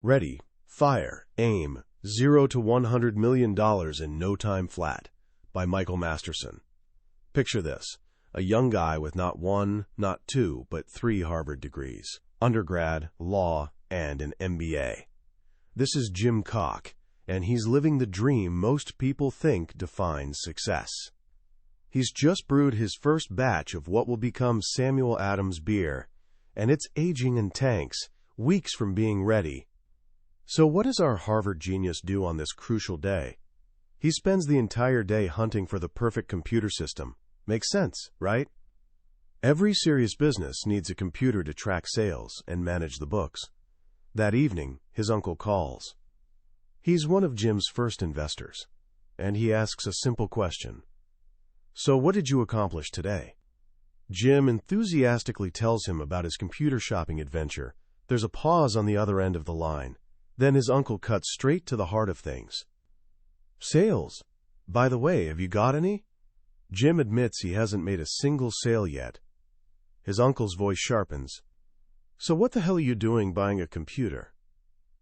Ready, fire, aim, 0 to $100 million in no time flat, by Michael Masterson. Picture this, a young guy with not one, not two, but 3 Harvard degrees, undergrad, law, and an MBA. This is Jim Koch, and he's living the dream most people think defines success. He's just brewed his first batch of what will become Samuel Adams beer, and it's aging in tanks, weeks from being ready. So what does our Harvard genius do on this crucial day? He spends the entire day hunting for the perfect computer system. Makes sense, right? Every serious business needs a computer to track sales and manage the books. That evening, his uncle calls. He's one of Jim's first investors, and he asks a simple question. So what did you accomplish today? Jim enthusiastically tells him about his computer shopping adventure. There's a pause on the other end of the line. Then his uncle cuts straight to the heart of things. Sales. By the way, have you got any? Jim admits he hasn't made a single sale yet. His uncle's voice sharpens. So what the hell are you doing buying a computer?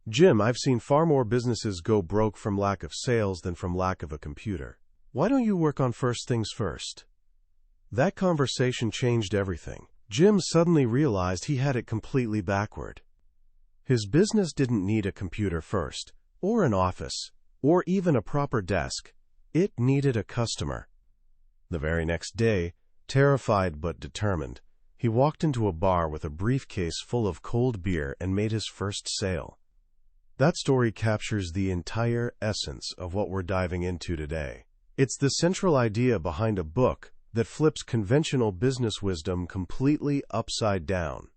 Jim, I've seen far more businesses go broke from lack of sales than from lack of a computer. Why don't you work on first things first? That conversation changed everything. Jim suddenly realized he had it completely backward. His business didn't need a computer first, or an office, or even a proper desk. It needed a customer. The very next day, terrified but determined, he walked into a bar with a briefcase full of cold beer and made his first sale. That story captures the entire essence of what we're diving into today. It's the central idea behind a book that flips conventional business wisdom completely upside down.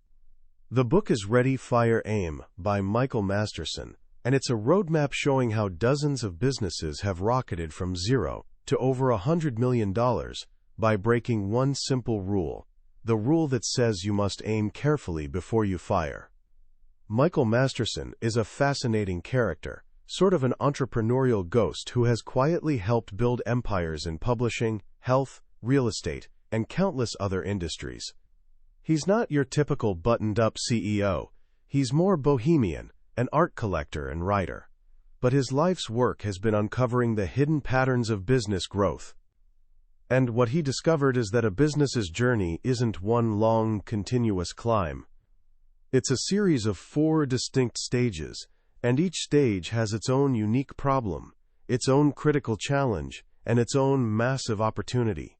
The book is Ready, Fire, Aim by Michael Masterson, and it's a roadmap showing how dozens of businesses have rocketed from zero to over $100 million by breaking one simple rule, the rule that says you must aim carefully before you fire. Michael Masterson is a fascinating character, sort of an entrepreneurial ghost who has quietly helped build empires in publishing, health, real estate, and countless other industries. He's not your typical buttoned-up CEO. He's more bohemian, an art collector and writer. But his life's work has been uncovering the hidden patterns of business growth. And what he discovered is that a business's journey isn't one long, continuous climb. It's a series of 4 distinct stages, and each stage has its own unique problem, its own critical challenge, and its own massive opportunity.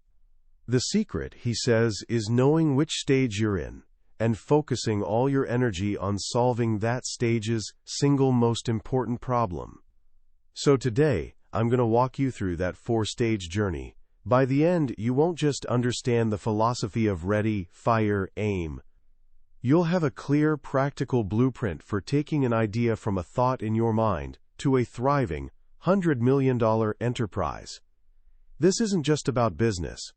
The secret, he says, is knowing which stage you're in and focusing all your energy on solving that stage's single most important problem. So today, I'm going to walk you through that 4-stage journey. By the end, you won't just understand the philosophy of ready, fire, aim. You'll have a clear, practical blueprint for taking an idea from a thought in your mind to a thriving, $100 million enterprise. This isn't just about business.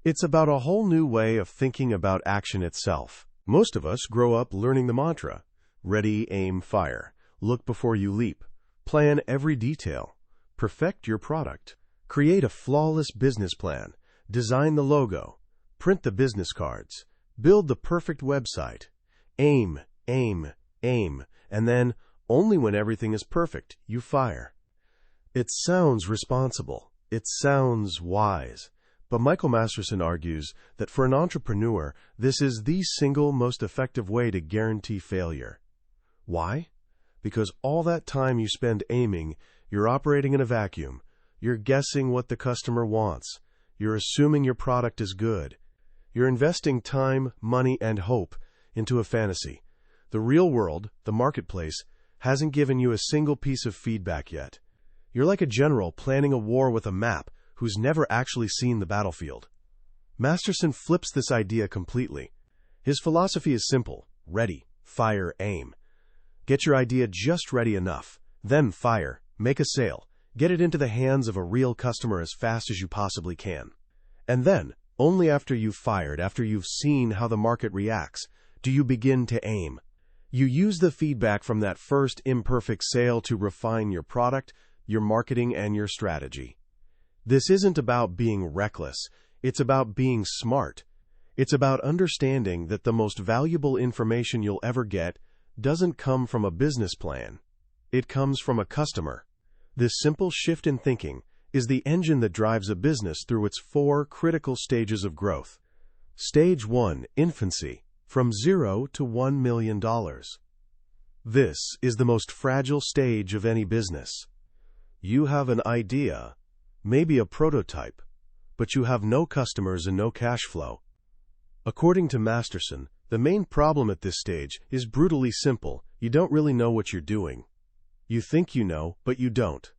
It's about a whole new way of thinking about action itself. Most of us grow up learning the mantra, ready, aim, fire, look before you leap, plan every detail, perfect your product, create a flawless business plan, design the logo, print the business cards, build the perfect website, aim, aim, aim, and then, only when everything is perfect, you fire. It sounds responsible. It sounds wise. But Michael Masterson argues that for an entrepreneur, this is the single most effective way to guarantee failure. Why? Because all that time you spend aiming, you're operating in a vacuum. You're guessing what the customer wants. You're assuming your product is good. You're investing time, money, and hope into a fantasy. The real world, the marketplace, hasn't given you a single piece of feedback yet. You're like a general planning a war with a map who's never actually seen the battlefield. Masterson flips this idea completely. His philosophy is simple: ready, fire, aim. Get your idea just ready enough, then fire, make a sale, get it into the hands of a real customer as fast as you possibly can. And then, only after you've fired, after you've seen how the market reacts, do you begin to aim. You use the feedback from that first imperfect sale to refine your product, your marketing, and your strategy. This isn't about being reckless. It's about being smart. It's about understanding that the most valuable information you'll ever get, doesn't come from a business plan. It comes from a customer. This simple shift in thinking is the engine that drives a business through its 4 critical stages of growth. Stage 1, infancy, from 0 to $1 million. This is the most fragile stage of any business. You have an idea, maybe a prototype, but you have no customers and no cash flow. According to Masterson, the main problem at this stage is brutally simple. You don't really know what you're doing. You think you know, but you don't.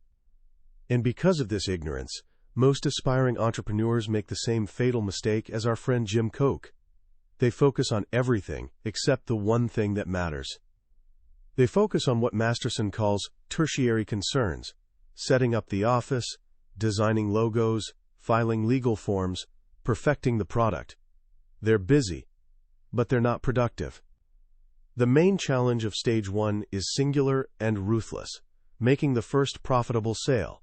And because of this ignorance, most aspiring entrepreneurs make the same fatal mistake as our friend Jim Koch. They focus on everything except the one thing that matters. They focus on what Masterson calls tertiary concerns: setting up the office, designing logos, filing legal forms, perfecting the product. They're busy, but they're not productive. The main challenge of stage 1 is singular and ruthless: making the first profitable sale.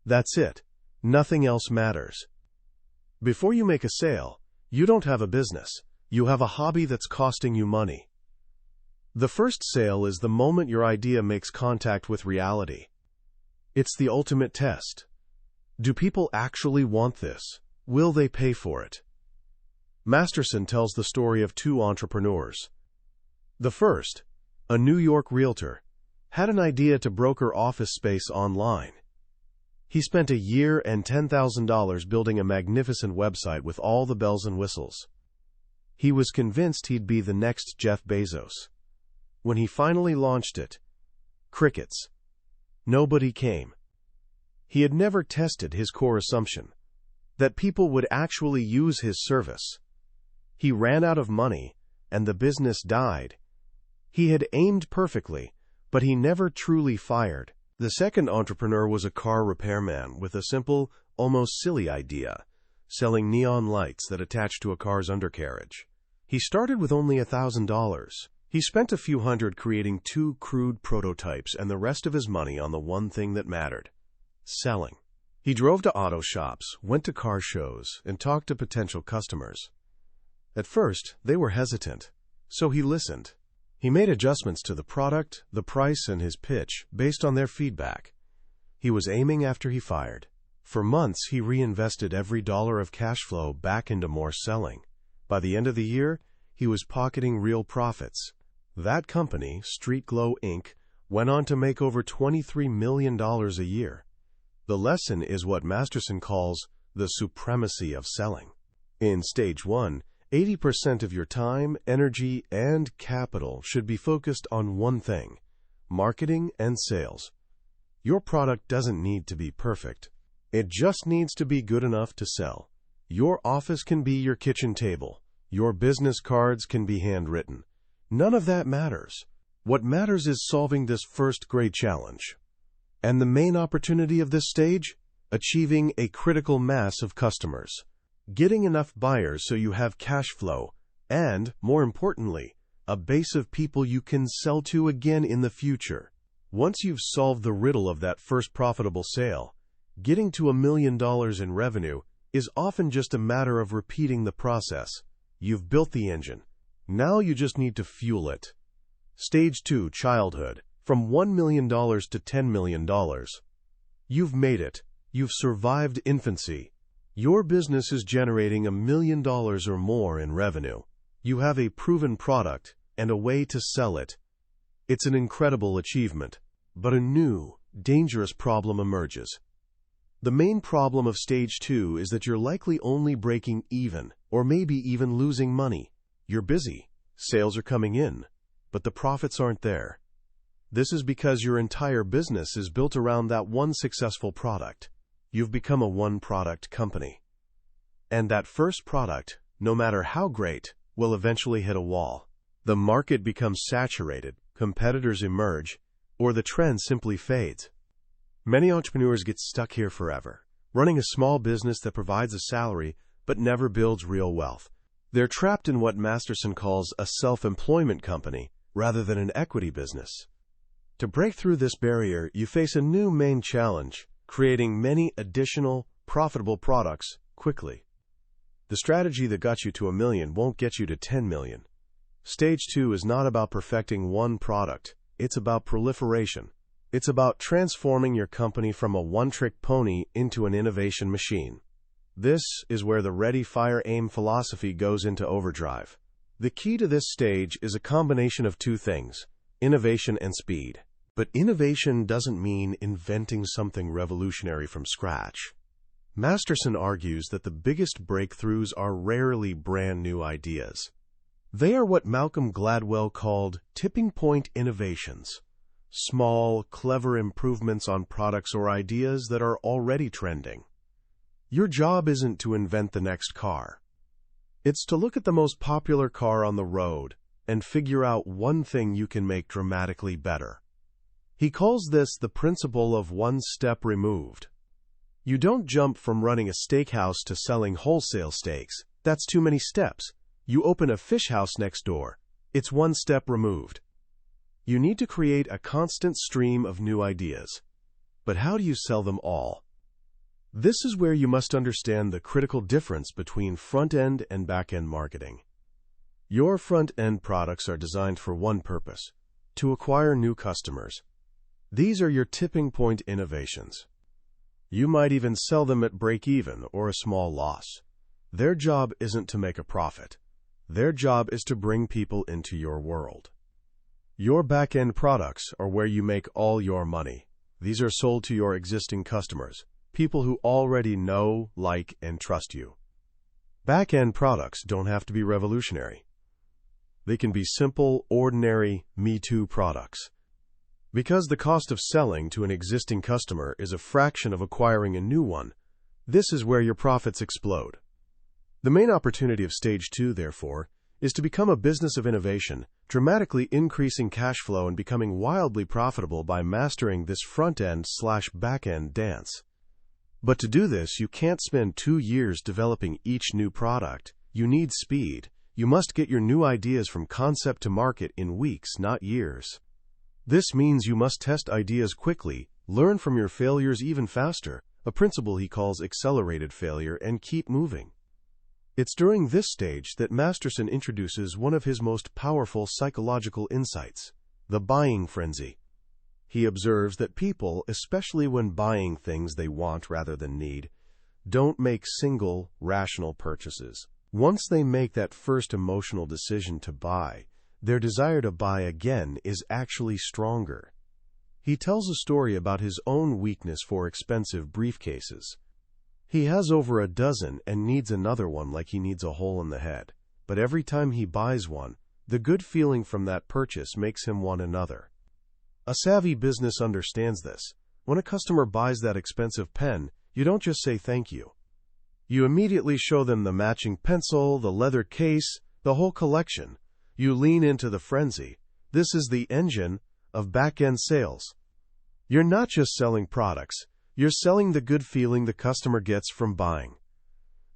That's it. Nothing else matters. Before you make a sale, you don't have a business. You have a hobby that's costing you money. The first sale is the moment your idea makes contact with reality. It's the ultimate test. Do people actually want this? Will they pay for it? Masterson tells the story of 2 entrepreneurs. The first, a New York realtor, had an idea to broker office space online. He spent a year and $10,000 building a magnificent website with all the bells and whistles. He was convinced he'd be the next Jeff Bezos. When he finally launched it, crickets. Nobody came. He had never tested his core assumption, that people would actually use his service. He ran out of money, and the business died. He had aimed perfectly, but he never truly fired. The second entrepreneur was a car repairman with a simple, almost silly idea: selling neon lights that attached to a car's undercarriage. He started with only $1,000. He spent a few hundred creating 2 crude prototypes and the rest of his money on the one thing that mattered: selling. He drove to auto shops, went to car shows, and talked to potential customers. At first, they were hesitant, so he listened. He made adjustments to the product, the price, and his pitch based on their feedback. He was aiming after he fired. For months, he reinvested every dollar of cash flow back into more selling. By the end of the year, he was pocketing real profits. That company, Street Glow Inc., went on to make over $23 million a year. The lesson is what Masterson calls the supremacy of selling. In stage 1, 80% of your time, energy, and capital should be focused on one thing: marketing and sales. Your product doesn't need to be perfect. It just needs to be good enough to sell. Your office can be your kitchen table. Your business cards can be handwritten. None of that matters. What matters is solving this first great challenge. And the main opportunity of this stage? Achieving a critical mass of customers. Getting enough buyers so you have cash flow, and, more importantly, a base of people you can sell to again in the future. Once you've solved the riddle of that first profitable sale, getting to $1 million in revenue is often just a matter of repeating the process. You've built the engine. Now you just need to fuel it. Stage 2, childhood, from $1 million to $10 million. You've made it. You've survived infancy. Your business is generating $1 million or more in revenue. You have a proven product and a way to sell it. It's an incredible achievement, but a new, dangerous problem emerges. The main problem of stage 2 is that you're likely only breaking even, or maybe even losing money. You're busy, sales are coming in, but the profits aren't there. This is because your entire business is built around that one successful product. You've become a one-product company. And that first product, no matter how great, will eventually hit a wall. The market becomes saturated, competitors emerge, or the trend simply fades. Many entrepreneurs get stuck here forever, running a small business that provides a salary but never builds real wealth. They're trapped in what Masterson calls a self-employment company rather than an equity business. To break through this barrier, you face a new main challenge: creating many additional, profitable products quickly. The strategy that got you to $1 million won't get you to $10 million. Stage 2 is not about perfecting one product, it's about proliferation. It's about transforming your company from a one-trick pony into an innovation machine. This is where the ready, fire, aim philosophy goes into overdrive. The key to this stage is a combination of two things: innovation and speed. But innovation doesn't mean inventing something revolutionary from scratch. Masterson argues that the biggest breakthroughs are rarely brand new ideas. They are what Malcolm Gladwell called tipping point innovations. Small, clever improvements on products or ideas that are already trending. Your job isn't to invent the next car. It's to look at the most popular car on the road and figure out one thing you can make dramatically better. He calls this the principle of one step removed. You don't jump from running a steakhouse to selling wholesale steaks. That's too many steps. You open a fish house next door. It's one step removed. You need to create a constant stream of new ideas. But how do you sell them all? This is where you must understand the critical difference between front-end and back-end marketing. Your front-end products are designed for one purpose: to acquire new customers. These are your tipping point innovations. You might even sell them at break-even or a small loss. Their job isn't to make a profit. Their job is to bring people into your world. Your back-end products are where you make all your money. These are sold to your existing customers, people who already know, like, and trust you. Back-end products don't have to be revolutionary. They can be simple, ordinary, me-too products. Because the cost of selling to an existing customer is a fraction of acquiring a new one, this is where your profits explode. The main opportunity of Stage 2, therefore, is to become a business of innovation, dramatically increasing cash flow and becoming wildly profitable by mastering this front-end/back-end dance. But to do this, you can't spend 2 years developing each new product. You need speed. You must get your new ideas from concept to market in weeks, not years. This means you must test ideas quickly, learn from your failures even faster, a principle he calls accelerated failure, and keep moving. It's during this stage that Masterson introduces one of his most powerful psychological insights: the buying frenzy. He observes that people, especially when buying things they want rather than need, don't make single, rational purchases. Once they make that first emotional decision to buy, their desire to buy again is actually stronger. He tells a story about his own weakness for expensive briefcases. He has over a dozen and needs another one like he needs a hole in the head. But every time he buys one, the good feeling from that purchase makes him want another. A savvy business understands this. When a customer buys that expensive pen, you don't just say thank you. You immediately show them the matching pencil, the leather case, the whole collection. You lean into the frenzy. This is the engine of back-end sales. You're not just selling products. You're selling the good feeling the customer gets from buying.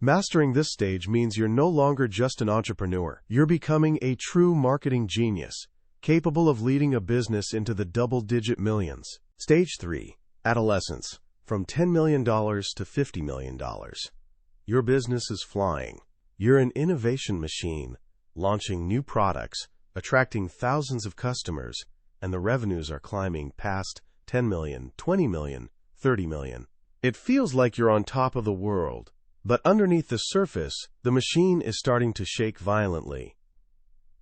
Mastering this stage means you're no longer just an entrepreneur. You're becoming a true marketing genius, capable of leading a business into the double-digit millions. Stage 3. Adolescence. From $10 million to $50 million. Your business is flying. You're an innovation machine, launching new products, attracting thousands of customers, and the revenues are climbing past 10 million, 20 million, 30 million. It feels like you're on top of the world, but underneath the surface, the machine is starting to shake violently.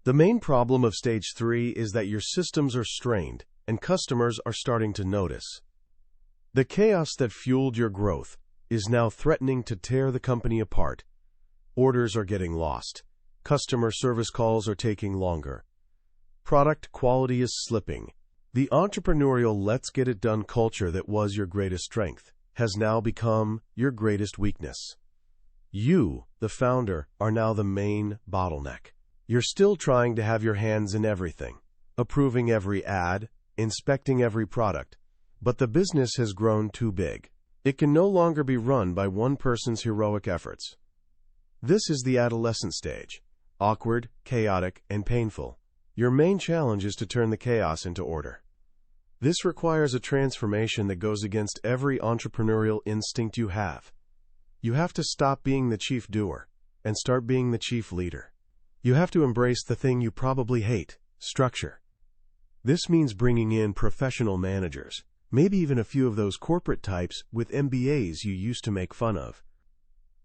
The main problem of Stage 3 is that your systems are strained, and customers are starting to notice. The chaos that fueled your growth is now threatening to tear the company apart. Orders are getting lost. Customer service calls are taking longer. Product quality is slipping. The entrepreneurial let's-get-it-done culture that was your greatest strength has now become your greatest weakness. You, the founder, are now the main bottleneck. You're still trying to have your hands in everything, approving every ad, inspecting every product, but the business has grown too big. It can no longer be run by one person's heroic efforts. This is the adolescent stage. Awkward, chaotic, and painful. Your main challenge is to turn the chaos into order. This requires a transformation that goes against every entrepreneurial instinct you have. You have to stop being the chief doer and start being the chief leader. You have to embrace the thing you probably hate: structure. This means bringing in professional managers, maybe even a few of those corporate types with MBAs you used to make fun of.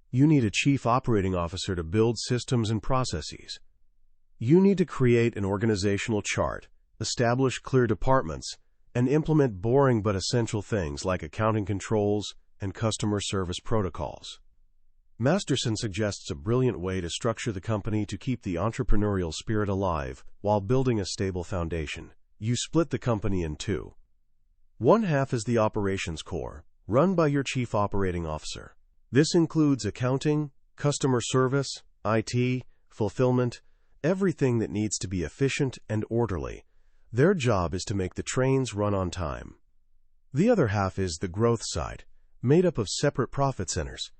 You need a chief operating officer to build systems and processes. You need to create an organizational chart, establish clear departments, and implement boring but essential things like accounting controls and customer service protocols. Masterson suggests a brilliant way to structure the company to keep the entrepreneurial spirit alive while building a stable foundation. You split the company in two. One half is the operations core, run by your chief operating officer. This includes accounting, customer service, IT, fulfillment, everything that needs to be efficient and orderly. Their job is to make the trains run on time. The other half is the growth side, made up of separate profit centers,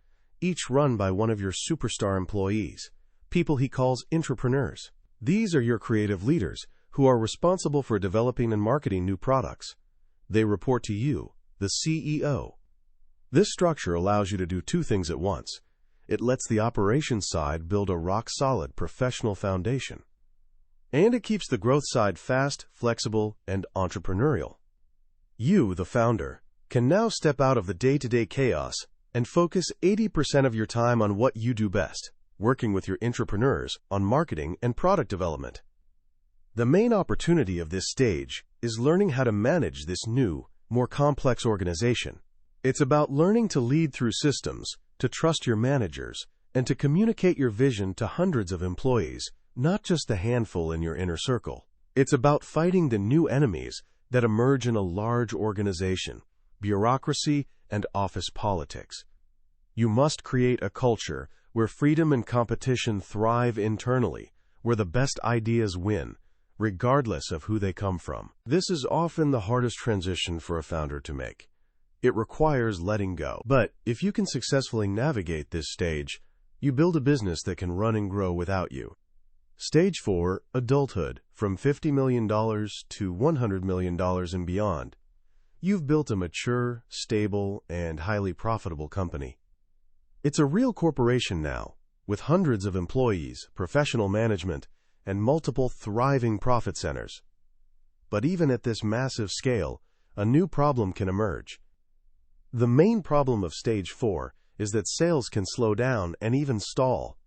each run by one of your superstar employees, people he calls entrepreneurs. These are your creative leaders who are responsible for developing and marketing new products. They report to you, the CEO. This structure allows you to do two things at once. It lets the operations side build a rock-solid professional foundation, and it keeps the growth side fast, flexible, and entrepreneurial. You, the founder, can now step out of the day-to-day chaos and focus 80% of your time on what you do best, working with your entrepreneurs on marketing and product development. The main opportunity of this stage is learning how to manage this new, more complex organization. It's about learning to lead through systems, to trust your managers, and to communicate your vision to hundreds of employees, not just a handful in your inner circle. It's about fighting the new enemies that emerge in a large organization: bureaucracy and office politics. You must create a culture where freedom and competition thrive internally, where the best ideas win, regardless of who they come from. This is often the hardest transition for a founder to make. It requires letting go. But if you can successfully navigate this stage, you build a business that can run and grow without you. Stage 4, adulthood, from $50 million to $100 million and beyond. You've built a mature, stable, and highly profitable company. It's a real corporation now, with hundreds of employees, professional management, and multiple thriving profit centers. But even at this massive scale, a new problem can emerge. The main problem of Stage 4 is that sales can slow down and even stall.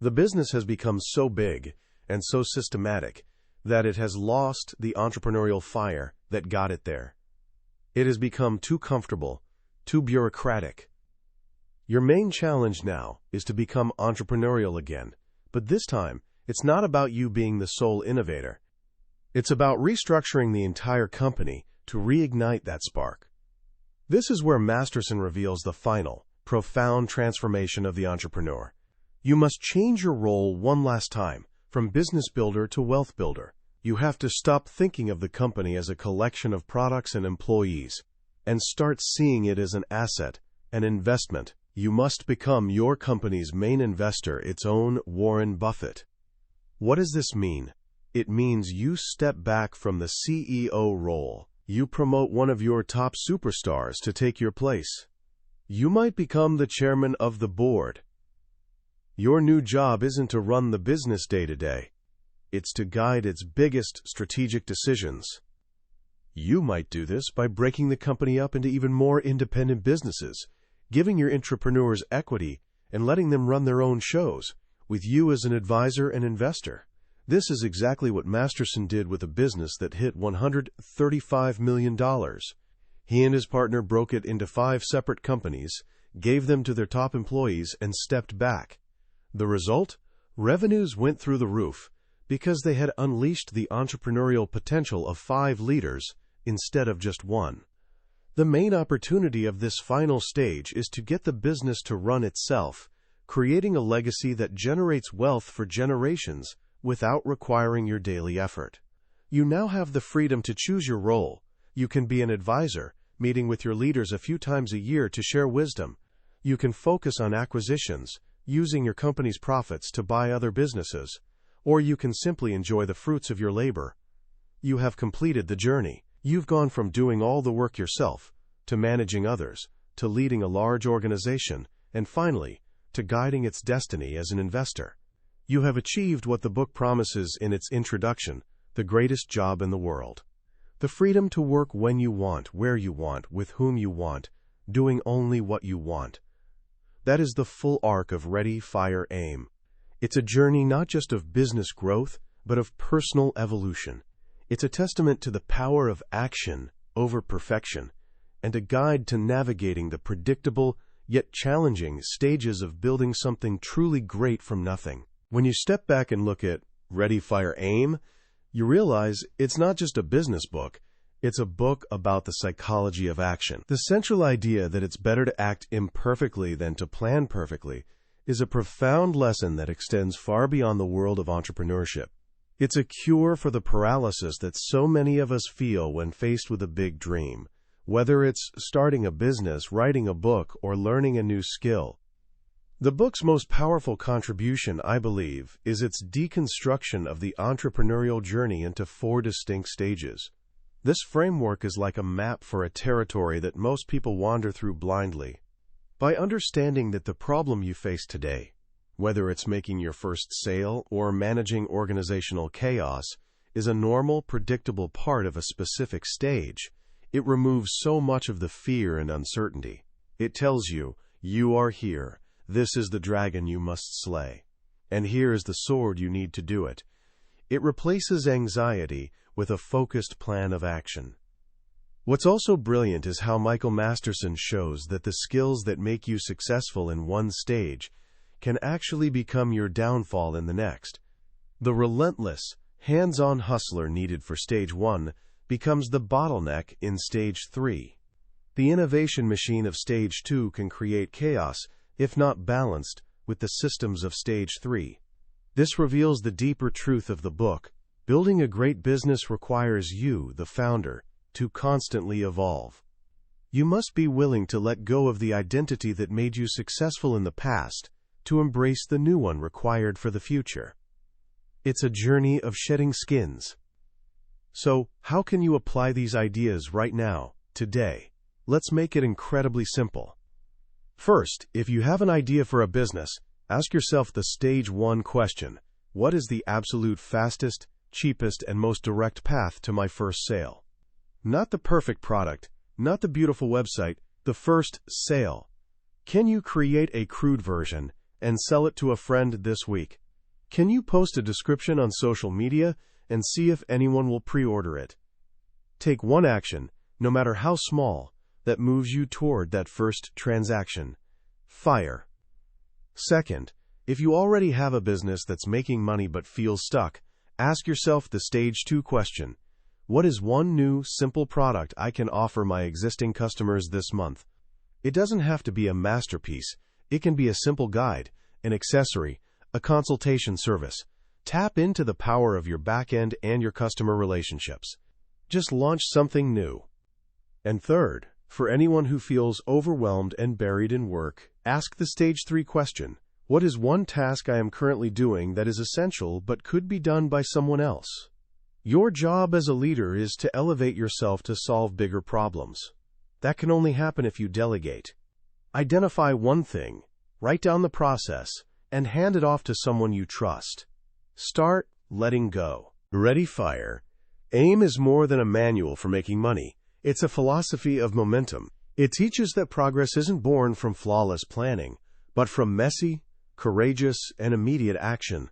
The business has become so big and so systematic that it has lost the entrepreneurial fire that got it there. It has become too comfortable, too bureaucratic. Your main challenge now is to become entrepreneurial again, but this time, it's not about you being the sole innovator. It's about restructuring the entire company to reignite that spark. This is where Masterson reveals the final, profound transformation of the entrepreneur. You must change your role one last time, from business builder to wealth builder. You have to stop thinking of the company as a collection of products and employees, and start seeing it as an asset, an investment. You must become your company's main investor, its own Warren Buffett. What does this mean? It means you step back from the CEO role. You promote one of your top superstars to take your place. You might become the chairman of the board. Your new job isn't to run the business day to day. It's to guide its biggest strategic decisions. You might do this by breaking the company up into even more independent businesses, giving your entrepreneurs equity and letting them run their own shows, with you as an advisor and investor. This is exactly what Masterson did with a business that hit $135 million. He and his partner broke it into 5 separate companies, gave them to their top employees, and stepped back. The result? Revenues went through the roof because they had unleashed the entrepreneurial potential of 5 leaders instead of just one. The main opportunity of this final stage is to get the business to run itself, creating a legacy that generates wealth for generations without requiring your daily effort. You now have the freedom to choose your role. You can be an advisor, meeting with your leaders a few times a year to share wisdom. You can focus on acquisitions, using your company's profits to buy other businesses, or you can simply enjoy the fruits of your labor. You have completed the journey. You've gone from doing all the work yourself, to managing others, to leading a large organization, and finally, to guiding its destiny as an investor. you have achieved what the book promises in its introduction: the greatest job in the world. The freedom to work when you want, where you want, with whom you want, doing only what you want. That is the full arc of Ready, Fire, Aim. It's a journey not just of business growth, but of personal evolution. It's a testament to the power of action over perfection, and a guide to navigating the predictable yet challenging stages of building something truly great from nothing. When you step back and look at Ready, Fire, Aim, you realize it's not just a business book, it's a book about the psychology of action. The central idea that it's better to act imperfectly than to plan perfectly is a profound lesson that extends far beyond the world of entrepreneurship. It's a cure for the paralysis that so many of us feel when faced with a big dream, whether it's starting a business, writing a book, or learning a new skill. The book's most powerful contribution, I believe, is its deconstruction of the entrepreneurial journey into 4 distinct stages. This framework is like a map for a territory that most people wander through blindly. By understanding that the problem you face today, whether it's making your first sale or managing organizational chaos, is a normal, predictable part of a specific stage, it removes so much of the fear and uncertainty. It tells you, you are here. This is the dragon you must slay. And here is the sword you need to do it. It replaces anxiety with a focused plan of action. What's also brilliant is how Michael Masterson shows that the skills that make you successful in one stage can actually become your downfall in the next. The relentless, hands-on hustler needed for stage 1 becomes the bottleneck in stage 3. The innovation machine of stage 2 can create chaos, if not balanced, with the systems of stage 3. This reveals the deeper truth of the book. Building a great business requires you, the founder, to constantly evolve. You must be willing to let go of the identity that made you successful in the past to embrace the new one required for the future. It's a journey of shedding skins. So, how can you apply these ideas right now, today? Let's make it incredibly simple. First, if you have an idea for a business, ask yourself the stage 1 question: what is the absolute fastest, cheapest, and most direct path to my first sale? Not the perfect product, not the beautiful website, the first sale. Can you create a crude version and sell it to a friend this week? Can you post a description on social media and see if anyone will pre-order it? Take one action, no matter how small, that moves you toward that first transaction. Fire. Second, if you already have a business that's making money but feels stuck, ask yourself the stage 2 question: what is one new, simple product I can offer my existing customers this month? It doesn't have to be a masterpiece. It can be a simple guide, an accessory, a consultation service. Tap into the power of your back-end and your customer relationships. Just launch something new. And third, for anyone who feels overwhelmed and buried in work, ask the stage 3 question: what is one task I am currently doing that is essential but could be done by someone else? Your job as a leader is to elevate yourself to solve bigger problems. That can only happen if you delegate. Identify one thing, write down the process, and hand it off to someone you trust. Start letting go. Ready, Fire, Aim is more than a manual for making money. It's a philosophy of momentum. It teaches that progress isn't born from flawless planning, but from messy, courageous, and immediate action.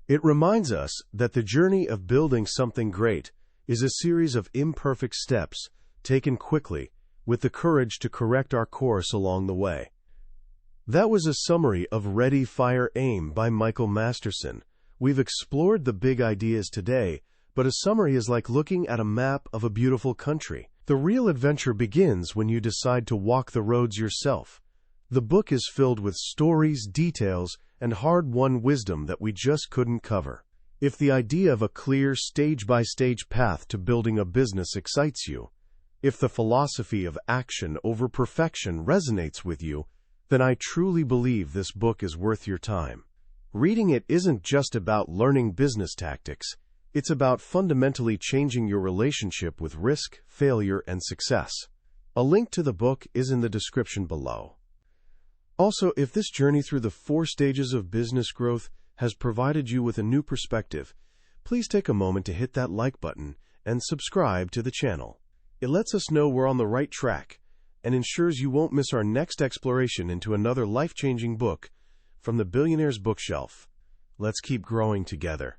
It reminds us that the journey of building something great is a series of imperfect steps taken quickly, with the courage to correct our course along the way. That was a summary of Ready, Fire, Aim by Michael Masterson. We've explored the big ideas today, but a summary is like looking at a map of a beautiful country. The real adventure begins when you decide to walk the roads yourself. The book is filled with stories, details, and hard-won wisdom that we just couldn't cover. If the idea of a clear, stage-by-stage path to building a business excites you, if the philosophy of action over perfection resonates with you, then I truly believe this book is worth your time. Reading it isn't just about learning business tactics. It's about fundamentally changing your relationship with risk, failure, and success. A link to the book is in the description below. Also, if this journey through the 4 stages of business growth has provided you with a new perspective, please take a moment to hit that like button and subscribe to the channel. It lets us know we're on the right track and ensures you won't miss our next exploration into another life-changing book from the billionaire's bookshelf. Let's keep growing together.